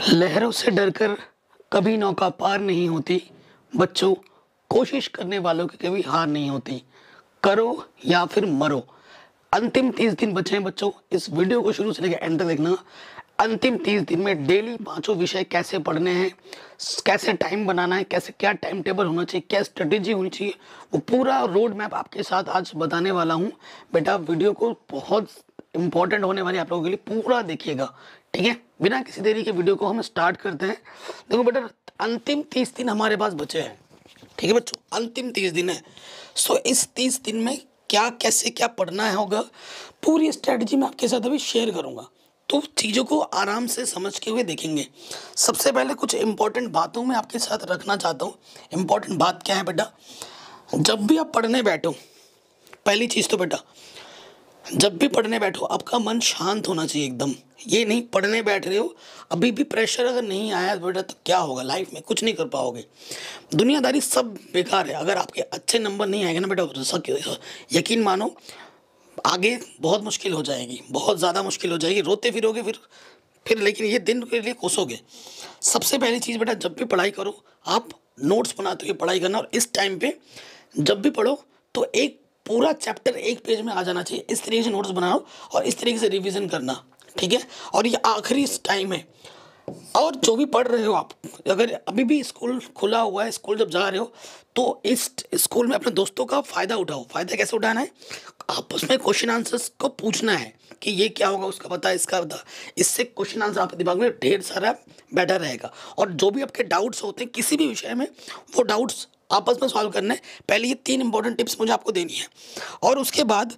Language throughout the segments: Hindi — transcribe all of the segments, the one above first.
लहरों से डरकर कभी नौका पार नहीं होती। बच्चों, कोशिश करने वालों की कभी हार नहीं होती। करो या फिर मरो। अंतिम 30 दिन बचे हैं बच्चों। इस वीडियो को शुरू से लेकर एंड तक देखना। अंतिम 30 दिन में डेली पांचों विषय कैसे पढ़ने हैं, कैसे टाइम बनाना है, कैसे क्या टाइम टेबल होना चाहिए, क्या स्ट्रेटेजी होनी चाहिए, वो पूरा रोड मैप आपके साथ आज बताने वाला हूँ। बेटा वीडियो को बहुत इंपॉर्टेंट होने वाली आप लोगों के लिए, पूरा देखिएगा, ठीक है। बिना किसी देरी के वीडियो को हम स्टार्ट करते हैं। देखो बेटा, अंतिम 30 दिन हमारे पास बचे हैं, ठीक है बच्चों, अंतिम 30 दिन है। सो इस 30 दिन में क्या कैसे क्या पढ़ना है होगा, पूरी स्ट्रेटजी मैं आपके साथ अभी शेयर करूंगा। तो चीज़ों को आराम से समझ के हुए देखेंगे। सबसे पहले कुछ इंपॉर्टेंट बातों में आपके साथ रखना चाहता हूँ। इंपॉर्टेंट बात क्या है बेटा, जब भी आप पढ़ने बैठो, पहली चीज़ तो बेटा, जब भी पढ़ने बैठो आपका मन शांत होना चाहिए एकदम। ये नहीं पढ़ने बैठ रहे हो, अभी भी प्रेशर अगर नहीं आया बेटा तो क्या होगा, लाइफ में कुछ नहीं कर पाओगे। दुनियादारी सब बेकार है। अगर आपके अच्छे नंबर नहीं आएंगे ना बेटा, तो यकीन मानो आगे बहुत मुश्किल हो जाएगी, बहुत ज़्यादा मुश्किल हो जाएगी। रोते फिरोगे फिर लेकिन ये दिन के लिए कोसोगे। सबसे पहली चीज़ बेटा, जब भी पढ़ाई करो आप नोट्स बनाते हुए पढ़ाई करना। और इस टाइम पे जब भी पढ़ो तो एक पूरा चैप्टर एक पेज में आ जाना चाहिए। इस तरीके से नोट्स बनाओ और इस तरीके से रिवीजन करना, ठीक है। और ये आखिरी टाइम है। और जो भी पढ़ रहे हो आप, अगर अभी भी स्कूल खुला हुआ है, स्कूल जब जा रहे हो तो इस स्कूल में अपने दोस्तों का फ़ायदा उठाओ। फ़ायदा कैसे उठाना है, आपस में क्वेश्चन आंसर्स को पूछना है कि ये क्या होगा, उसका पता है, इसका पता। इससे क्वेश्चन आंसर आपके दिमाग में ढेर सारा बैठा रहेगा। और जो भी आपके डाउट्स होते हैं किसी भी विषय में, वो डाउट्स आपस में सॉल्व करना है। पहले ये 3 इंपॉर्टेंट टिप्स मुझे आपको देनी है। और उसके बाद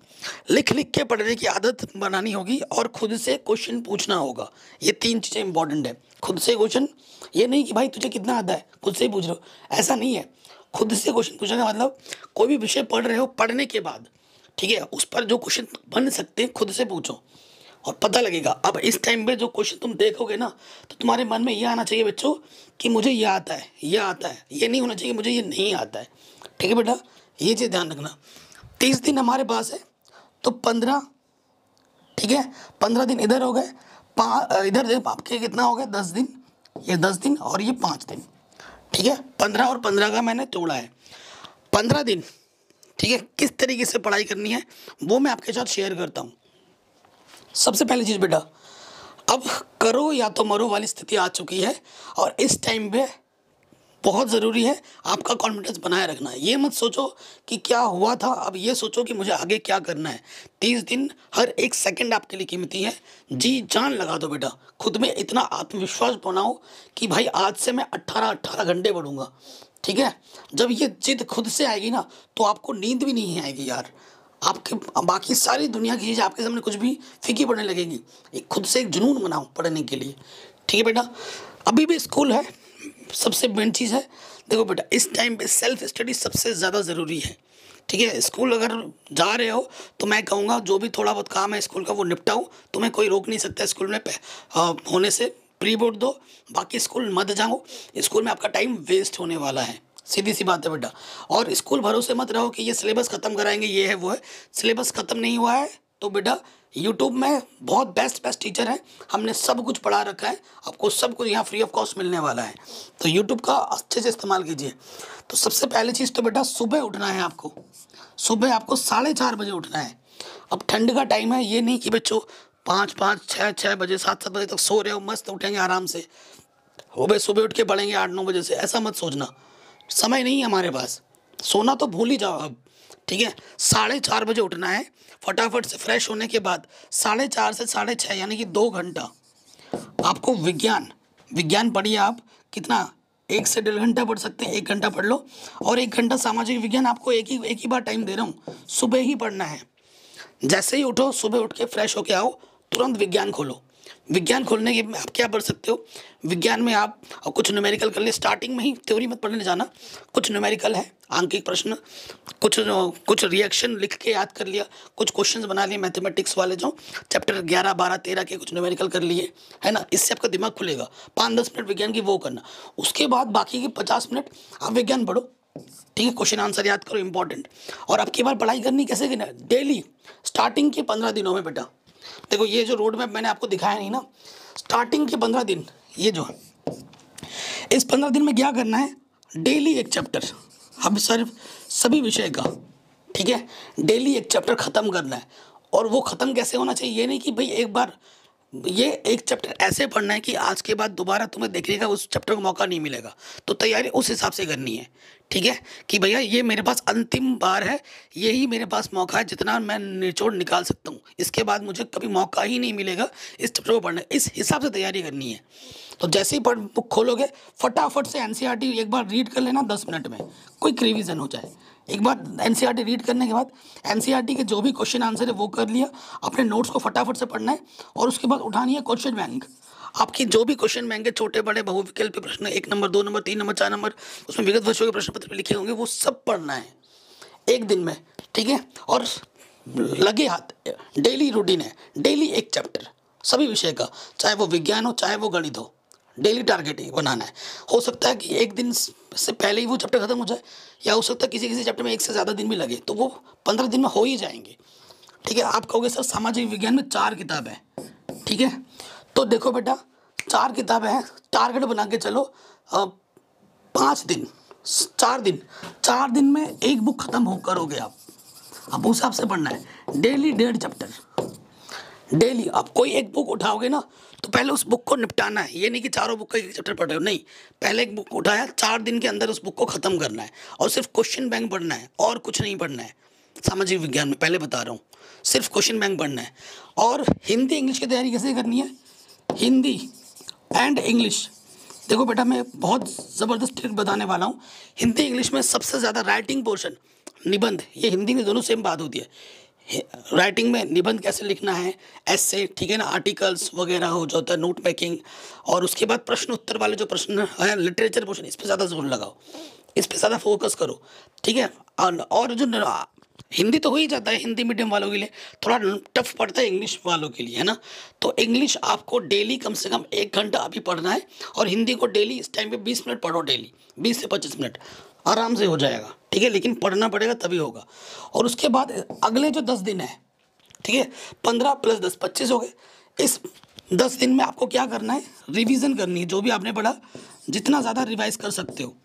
लिख लिख के पढ़ने की आदत बनानी होगी और खुद से क्वेश्चन पूछना होगा। ये 3 चीज़ें इंपॉर्टेंट है। खुद से क्वेश्चन, ये नहीं कि भाई तुझे कितना आता है खुद से ही पूछ रहे हो, ऐसा नहीं है। खुद से क्वेश्चन पूछने का मतलब कोई भी विषय पढ़ रहे हो, पढ़ने के बाद, ठीक है, उस पर जो क्वेश्चन बन सकते हैं खुद से पूछो और पता लगेगा। अब इस टाइम पे जो क्वेश्चन तुम देखोगे ना, तो तुम्हारे मन में ये आना चाहिए बच्चों कि मुझे ये आता है, ये आता है। ये नहीं होना चाहिए मुझे ये नहीं आता है, ठीक है बेटा, ये चीज़ ध्यान रखना। 30 दिन हमारे पास है तो 15, ठीक है, 15 दिन इधर हो गए, इधर आपके कितना हो गया, 10 दिन। ये 10 दिन और ये 5 दिन, ठीक है। 15 और 15 का मैंने तोड़ा है, 15 दिन, ठीक है। किस तरीके से पढ़ाई करनी है वो मैं आपके साथ शेयर करता हूँ। सबसे पहली चीज़ बेटा, अब करो या तो मरो वाली स्थिति आ चुकी है। और इस टाइम पे बहुत ज़रूरी है आपका कॉन्फिडेंस बनाए रखना। ये मत सोचो कि क्या हुआ था, अब ये सोचो कि मुझे आगे क्या करना है। 30 दिन, हर एक सेकंड आपके लिए कीमती है। जी जान लगा दो बेटा, खुद में इतना आत्मविश्वास बनाओ कि भाई आज से मैं 18 घंटे पढ़ूंगा, ठीक है। जब ये जिद खुद से आएगी ना, तो आपको नींद भी नहीं आएगी यार। आपके बाकी सारी दुनिया की चीज़ें आपके सामने कुछ भी फीकी पड़ने लगेगी। एक खुद से एक जुनून बनाओ पढ़ने के लिए, ठीक है बेटा। अभी भी स्कूल है, सबसे मेन चीज़ है। देखो बेटा, इस टाइम पे सेल्फ स्टडी सबसे ज़्यादा ज़रूरी है, ठीक है। स्कूल अगर जा रहे हो तो मैं कहूँगा जो भी थोड़ा बहुत काम है स्कूल का वो निपटाओ। तुम्हें कोई रोक नहीं सकता स्कूल में होने से। प्री बोर्ड दो, बाकी स्कूल मत जाओ। स्कूल में आपका टाइम वेस्ट होने वाला है, सीधी सी बात है बेटा। और स्कूल भरोसे मत रहो कि ये सिलेबस ख़त्म कराएंगे, ये है वो है। सिलेबस ख़त्म नहीं हुआ है तो बेटा यूट्यूब में बहुत बेस्ट टीचर हैं, हमने सब कुछ पढ़ा रखा है। आपको सब कुछ यहाँ फ्री ऑफ कॉस्ट मिलने वाला है, तो यूट्यूब का अच्छे से इस्तेमाल कीजिए। तो सबसे पहली चीज़ तो बेटा, सुबह उठना है आपको। सुबह आपको 4:30 बजे उठना है। अब ठंड का टाइम है, ये नहीं कि बच्चों 5 6 बजे 7 बजे तक सो रहे हो, मस्त उठेंगे आराम से, हो भाई सुबह उठ के पढ़ेंगे 8 9 बजे से, ऐसा मत सोचना। समय नहीं है हमारे पास, सोना तो भूल ही जाओ अब, ठीक है। 4:30 बजे उठना है। फटाफट से फ्रेश होने के बाद 4:30 से 6:30 यानी कि 2 घंटा आपको विज्ञान पढ़िए आप। कितना, 1 से 1.5 घंटा पढ़ सकते हैं, 1 घंटा पढ़ लो। और 1 घंटा सामाजिक विज्ञान आपको एक ही बार टाइम दे रहा हूँ, सुबह ही पढ़ना है। जैसे ही उठो, सुबह उठ के फ्रेश होके आओ, तुरंत विज्ञान खोलो। विज्ञान खोलने के आप क्या पढ़ सकते हो, विज्ञान में आप कुछ न्यूमेरिकल कर लिए। स्टार्टिंग में ही थ्योरी मत पढ़ने जाना, कुछ न्यूमेरिकल है, आंकिक प्रश्न, कुछ रिएक्शन लिख के याद कर लिया, कुछ क्वेश्चंस बना लिए मैथमेटिक्स वाले, जो चैप्टर 11 12 13 के कुछ न्यूमेरिकल कर लिए, है ना। इससे आपका दिमाग खुलेगा। 5-10 मिनट विज्ञान की वो करना, उसके बाद बाकी के 50 मिनट आप विज्ञान पढ़ो, ठीक है। क्वेश्चन आंसर याद करो, इंपॉर्टेंट। और अब की बार पढ़ाई करनी कैसे करना, डेली स्टार्टिंग के 15 दिनों में बेटा। देखो ये जो रोड मैप मैंने आपको दिखाया नहीं ना, स्टार्टिंग के 15 दिन ये जो है, इस 15 दिन में क्या करना है, डेली एक चैप्टर, हम सिर्फ सभी विषय का, ठीक है, डेली एक चैप्टर ख़त्म करना है। और वो ख़त्म कैसे होना चाहिए, ये नहीं कि भाई एक बार ये एक चैप्टर ऐसे पढ़ना है कि आज के बाद दोबारा तुम्हें देखने का उस चैप्टर को मौका नहीं मिलेगा। तो तैयारी उस हिसाब से करनी है, ठीक है, कि भैया ये मेरे पास अंतिम बार है, यही मेरे पास मौका है जितना मैं निचोड़ निकाल सकता हूँ, इसके बाद मुझे कभी मौका ही नहीं मिलेगा इस चैप्टर को पढ़ने, इस हिसाब से तैयारी करनी है। तो जैसे ही पढ़ बुक खोलोगे फटाफट से एनसीईआरटी एक बार रीड कर लेना 10 मिनट में, क्विक रिवीजन हो जाए। एक बार एनसीईआरटी रीड करने के बाद एनसीईआरटी के जो भी क्वेश्चन आंसर है वो कर लिया, अपने नोट्स को फटाफट से पढ़ना है और उसके बाद उठानी है क्वेश्चन बैंक। आपकी जो भी क्वेश्चन बैंक है, छोटे बड़े बहुविकल्पीय प्रश्न, 1 नंबर 2 नंबर 3 नंबर 4 नंबर, उसमें विगत वर्षों के प्रश्न पत्र में लिखे होंगे, वो सब पढ़ना है एक दिन में, ठीक है। और लगे हाथ डेली रूटीन है, डेली एक चैप्टर सभी विषय का, चाहे वो विज्ञान हो चाहे वो गणित हो, डेली टारगेट ही बनाना है। हो सकता है कि एक दिन से पहले ही वो चैप्टर खत्म हो जाए, या हो सकता है किसी किसी चैप्टर में 1 से ज़्यादा दिन भी लगे, तो वो 15 दिन में हो ही जाएंगे, ठीक है। आप कहोगे सर सामाजिक विज्ञान में 4 किताब है, ठीक है, तो देखो बेटा 4 किताबें हैं, टारगेट बना के चलो 5 दिन 4 दिन में एक बुक खत्म हो करोगे आप। अब उस हिसाब से पढ़ना है, डेली 1.5 चैप्टर डेली। आप कोई एक बुक उठाओगे ना तो पहले उस बुक को निपटाना है, ये नहीं कि चारों बुक का एक चैप्टर पढ़ रहे हो, नहीं, पहले एक बुक उठाया, 4 दिन के अंदर उस बुक को ख़त्म करना है और सिर्फ क्वेश्चन बैंक पढ़ना है और कुछ नहीं पढ़ना है। सामाजिक विज्ञान में पहले बता रहा हूँ, सिर्फ क्वेश्चन बैंक पढ़ना है। और हिंदी इंग्लिश की तैयारी कैसे करनी है, हिंदी एंड इंग्लिश, देखो बेटा मैं बहुत ज़बरदस्त ट्रिक बताने वाला हूँ। हिंदी इंग्लिश में सबसे ज़्यादा राइटिंग पोर्शन, निबंध, ये हिंदी में दोनों सेम बात होती है। राइटिंग में निबंध कैसे लिखना है, ऐसे, ठीक है ना, आर्टिकल्स वगैरह हो जाता है, नोट मेकिंग, और उसके बाद प्रश्न उत्तर वाले जो प्रश्न है, लिटरेचर पोर्शन, इस पर ज़्यादा जोर लगाओ, इस पर ज़्यादा फोकस करो, ठीक है। और जो हिंदी तो हो ही जाता है हिंदी मीडियम वालों के लिए, थोड़ा टफ पड़ता है इंग्लिश वालों के लिए, है ना। तो इंग्लिश आपको डेली कम से कम 1 घंटा अभी पढ़ना है, और हिंदी को डेली इस टाइम पे 20 मिनट पढ़ो, डेली 20 से 25 मिनट आराम से हो जाएगा, ठीक है, लेकिन पढ़ना पड़ेगा तभी होगा। और उसके बाद अगले जो 10 दिन है, ठीक है, 15 + 10 25 हो गए। इस 10 दिन में आपको क्या करना है, रिवीजन करनी है, जो भी आपने पढ़ा जितना ज़्यादा रिवाइज कर सकते हो,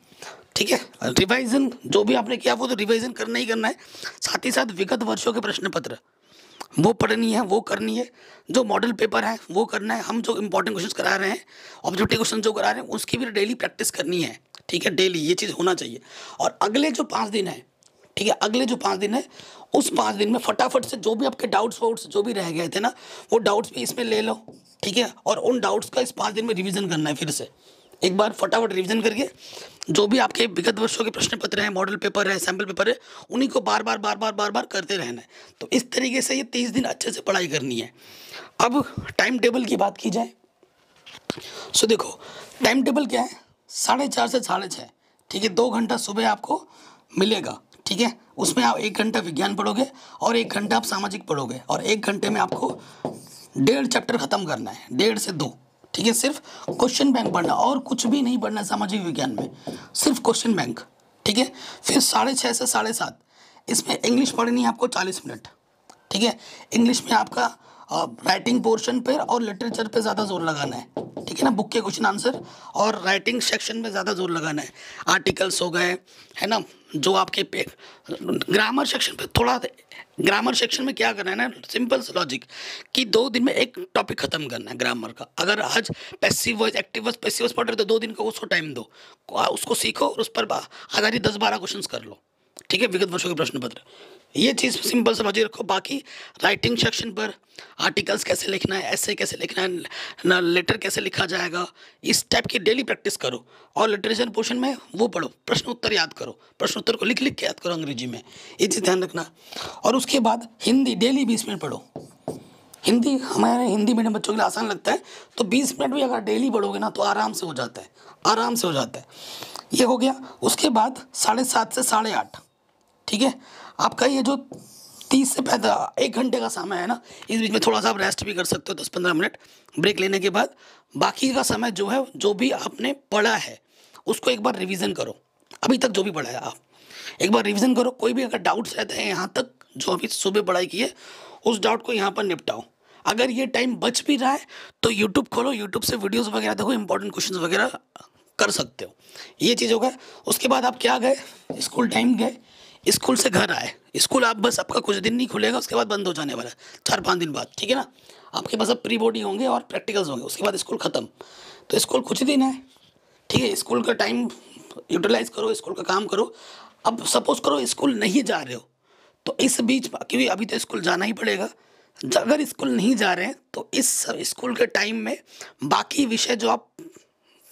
ठीक है। रिवाइजन जो भी आपने किया वो तो रिवाइजन करना ही करना है, साथ ही साथ विगत वर्षों के प्रश्न पत्र वो पढ़नी है, वो करनी है, जो मॉडल पेपर है वो करना है, हम जो इंपॉर्टेंट क्वेश्चंस करा रहे हैं, ऑब्जेक्टिव क्वेश्चन जो करा रहे हैं उसकी भी डेली प्रैक्टिस करनी है, ठीक है, डेली ये चीज़ होना चाहिए। और अगले जो 5 दिन है, ठीक है, अगले जो 5 दिन है, उस 5 दिन में फटाफट से जो भी आपके डाउट्स जो भी रह गए थे ना, वो डाउट्स भी इसमें ले लो, ठीक है। और उन डाउट्स का इस 5 दिन में रिवीजन करना है, फिर से एक बार फटाफट रिवीजन करके जो भी आपके विगत वर्षों के प्रश्न पत्र हैं, मॉडल पेपर है, सैम्पल पेपर है, उन्हीं को बार बार करते रहना है। तो इस तरीके से ये 30 दिन अच्छे से पढ़ाई करनी है। अब टाइम टेबल की बात की जाए, सो देखो टाइम टेबल क्या है, 4:30 से 6:30, ठीक है, 2 घंटा सुबह आपको मिलेगा, ठीक है। उसमें आप 1 घंटा विज्ञान पढ़ोगे और 1 घंटा आप सामाजिक पढ़ोगे, और 1 घंटे में आपको 1.5 चैप्टर खत्म करना है, 1.5 से 2, ठीक है। सिर्फ क्वेश्चन बैंक पढ़ना और कुछ भी नहीं पढ़ना सामाजिक विज्ञान में, सिर्फ क्वेश्चन बैंक, ठीक है। फिर 6:30 से 7:30 इसमें इंग्लिश पढ़नी है आपको 40 मिनट, ठीक है। इंग्लिश में आपका राइटिंग पोर्शन पे और लिटरेचर पे ज़्यादा जोर लगाना है, ठीक है ना, बुक के क्वेश्चन आंसर और राइटिंग सेक्शन में ज़्यादा जोर लगाना है। आर्टिकल्स हो गए, है ना, जो आपके ग्रामर सेक्शन पे थोड़ा, ग्रामर सेक्शन में क्या करना है ना, सिंपल सा लॉजिक कि 2 दिन में एक टॉपिक खत्म करना है ग्रामर का। अगर आज passive voice active voice passive voice पढ़ रहे तो 2 दिन का उसको टाइम दो, उसको सीखो और उस पर आधारित 10-12 क्वेश्चन कर लो, ठीक है, विगत वर्षों के प्रश्न पत्र। ये चीज़ सिंपल समझिए रखो। बाकी राइटिंग सेक्शन पर आर्टिकल्स कैसे लिखना है, ऐसे कैसे लिखना है, ना लेटर कैसे लिखा जाएगा, इस टाइप की डेली प्रैक्टिस करो। और लिटरेचर पोर्शन में वो पढ़ो, प्रश्न उत्तर याद करो, प्रश्न उत्तर को लिख के याद करो अंग्रेजी में, ये चीज़ ध्यान रखना। और उसके बाद हिंदी डेली 20 मिनट पढ़ो। हिंदी हमारे हिंदी मीडियम बच्चों के लिए आसान लगता है, तो 20 मिनट भी अगर डेली पढ़ोगे ना तो आराम से हो जाता है, आराम से हो जाता है। ये हो गया। उसके बाद 7:30 से 8:30, ठीक है, आपका ये जो 30 से 1 घंटे का समय है ना, इस बीच में थोड़ा सा आप रेस्ट भी कर सकते हो 10-15 मिनट ब्रेक लेने के बाद। बाकी का समय जो है, जो भी आपने पढ़ा है उसको एक बार रिवीजन करो, अभी तक जो भी पढ़ा है आप एक बार रिवीजन करो। कोई भी अगर डाउट्स रहते हैं यहाँ तक जो अभी सुबह पढ़ाई की है, उस डाउट को यहाँ पर निपटाओ। अगर ये टाइम बच भी रहा है तो यूट्यूब खोलो, यूट्यूब से वीडियोस वगैरह देखो, इंपॉर्टेंट क्वेश्चंस वगैरह कर सकते हो। ये चीज़ होगा। उसके बाद आप क्या गए, स्कूल टाइम गए, स्कूल से घर आए। स्कूल आप बस आपका कुछ दिन नहीं खुलेगा, उसके बाद बंद हो जाने वाला है 4-5 दिन बाद, ठीक है ना। आपके पास अब प्री बोर्ड ही होंगे और प्रैक्टिकल्स होंगे, उसके बाद स्कूल ख़त्म। तो स्कूल कुछ दिन है, ठीक है। स्कूल का टाइम यूटिलाइज करो, स्कूल का काम करो। अब सपोज करो स्कूल नहीं जा रहे हो, तो इस बीच, क्योंकि अभी तो स्कूल जाना ही पड़ेगा, अगर स्कूल नहीं जा रहे हैं तो इस स्कूल के टाइम में बाकी विषय जो आप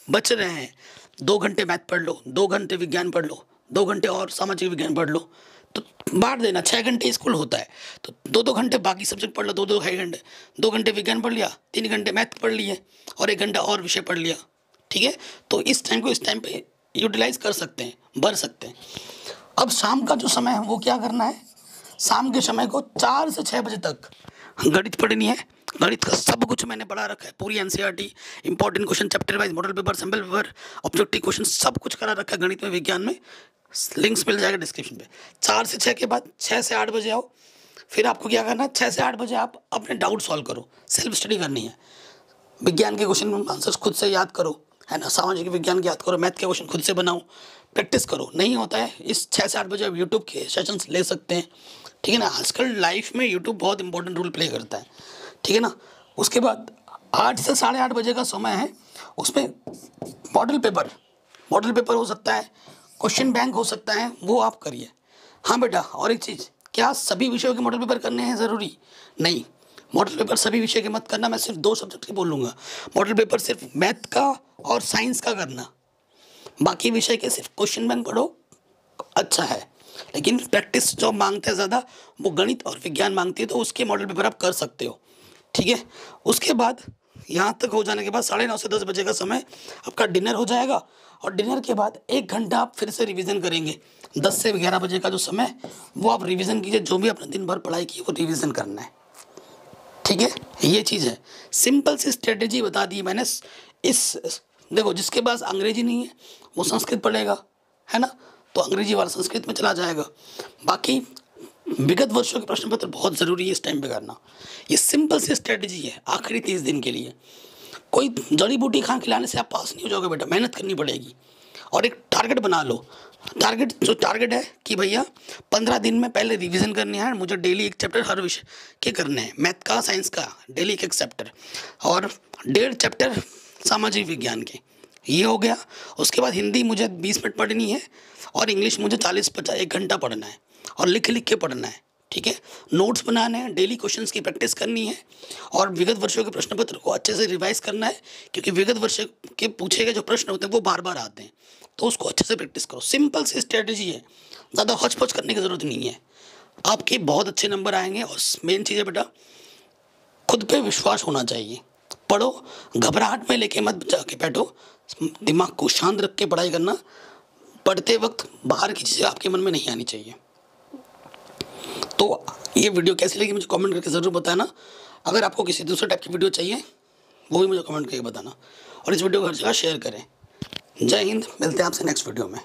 बच रहे हैं, 2 घंटे मैथ पढ़ लो, 2 घंटे विज्ञान पढ़ लो, 2 घंटे और सामाजिक विज्ञान पढ़ लो, तो बांट देना। 6 घंटे स्कूल होता है तो 2-2 घंटे बाकी सब्जेक्ट पढ़ लो, 2-2 घंटे, 2 घंटे विज्ञान पढ़ लिया, 3 घंटे मैथ पढ़ लिए और 1 घंटा और विषय पढ़ लिया, ठीक है। तो इस टाइम को इस टाइम पे यूटिलाइज कर सकते हैं, भर सकते हैं। अब शाम का जो समय है वो क्या करना है, शाम के समय को 4 से 6 बजे तक गणित पढ़नी है। गणित का सब कुछ मैंने पढ़ा रखा है, पूरी NCERT, important question, chapter wise, model paper, sample paper, objective question, सब कुछ करा रखा है गणित में, विज्ञान में। लिंक्स मिल जाएगा डिस्क्रिप्शन पे। 4 से 6 के बाद 6 से 8 बजे आओ। फिर आपको क्या करना है, 6 से 8 बजे आप अपने डाउट सॉल्व करो, सेल्फ स्टडी करनी है। विज्ञान के क्वेश्चन आंसर्स खुद से याद करो, है ना। सामाजिक विज्ञान के याद करो, मैथ के क्वेश्चन खुद से बनाओ, प्रैक्टिस करो। नहीं होता है इस 6 से 8 बजे आप यूट्यूब के सेशंस ले सकते हैं, ठीक है ना। आजकल लाइफ में यूट्यूब बहुत इंपॉर्टेंट रोल प्ले करता है, ठीक है ना। उसके बाद 8 से 8:30 बजे का समय है, उसमें मॉडल पेपर हो सकता है, क्वेश्चन बैंक हो सकता है, वो आप करिए। हाँ बेटा, और एक चीज़, क्या सभी विषयों के मॉडल पेपर करने हैं ज़रूरी? नहीं, मॉडल पेपर सभी विषय के मत करना। मैं सिर्फ 2 सब्जेक्ट की बोलूँगा। मॉडल पेपर सिर्फ मैथ का और साइंस का करना, बाकी विषय के सिर्फ क्वेश्चन बैंक पढ़ो, अच्छा है। लेकिन प्रैक्टिस जो मांगते हैं ज़्यादा, वो गणित और विज्ञान मांगती है, तो उसके मॉडल पेपर आप कर सकते हो, ठीक है। उसके बाद यहाँ तक हो जाने के बाद 9:30 से 10 बजे का समय आपका डिनर हो जाएगा, और डिनर के बाद 1 घंटा आप फिर से रिवीजन करेंगे। 10 से 11 बजे का जो समय, वो आप रिवीजन कीजिए। जो भी आपने दिन भर पढ़ाई की वो रिवीजन करना है, ठीक है। ये चीज़ है, सिंपल सी स्ट्रेटेजी बता दी मैंने। इस देखो, जिसके पास अंग्रेजी नहीं है वो संस्कृत पढ़ेगा, है ना, तो अंग्रेजी वाला संस्कृत में चला जाएगा। बाकी विगत वर्षों के प्रश्न पत्र बहुत ज़रूरी है इस टाइम पे करना। ये सिंपल सी स्ट्रेटेजी है आखिरी 30 दिन के लिए। कोई जड़ी बूटी खा खिलाने से आप पास नहीं हो जाओगे बेटा, मेहनत करनी पड़ेगी। और एक टारगेट बना लो। टारगेट है कि भैया 15 दिन में पहले रिवीजन करनी है, मुझे डेली एक चैप्टर हर विषय के करने हैं, मैथ का, साइंस का, डेली एक चैप्टर, और 1.5 चैप्टर सामाजिक विज्ञान के। ये हो गया। उसके बाद हिंदी मुझे 20 मिनट पढ़नी है, और इंग्लिश मुझे 40-50 1 घंटा पढ़ना है, और लिख के पढ़ना है, ठीक है। नोट्स बनाने हैं, डेली क्वेश्चंस की प्रैक्टिस करनी है, और विगत वर्षों के प्रश्न पत्र को अच्छे से रिवाइज करना है, क्योंकि विगत वर्ष के पूछे गए जो प्रश्न होते हैं वो बार बार आते हैं, तो उसको अच्छे से प्रैक्टिस करो। सिंपल सी स्ट्रेटेजी है, ज़्यादा हौच-पौच करने की ज़रूरत नहीं है। आपके बहुत अच्छे नंबर आएंगे। और मेन चीज़ है बेटा, खुद पे विश्वास होना चाहिए। पढ़ो, घबराहट में लेके मत जाके बैठो, दिमाग को शांत रख के पढ़ाई करना। पढ़ते वक्त बाहर की चीज़ें आपके मन में नहीं आनी चाहिए। तो ये वीडियो कैसी लगी मुझे कमेंट करके ज़रूर बताना। अगर आपको किसी दूसरे टाइप की वीडियो चाहिए वो भी मुझे कमेंट करके बताना, और इस वीडियो को हर जगह शेयर करें। जय हिंद, मिलते हैं आपसे नेक्स्ट वीडियो में।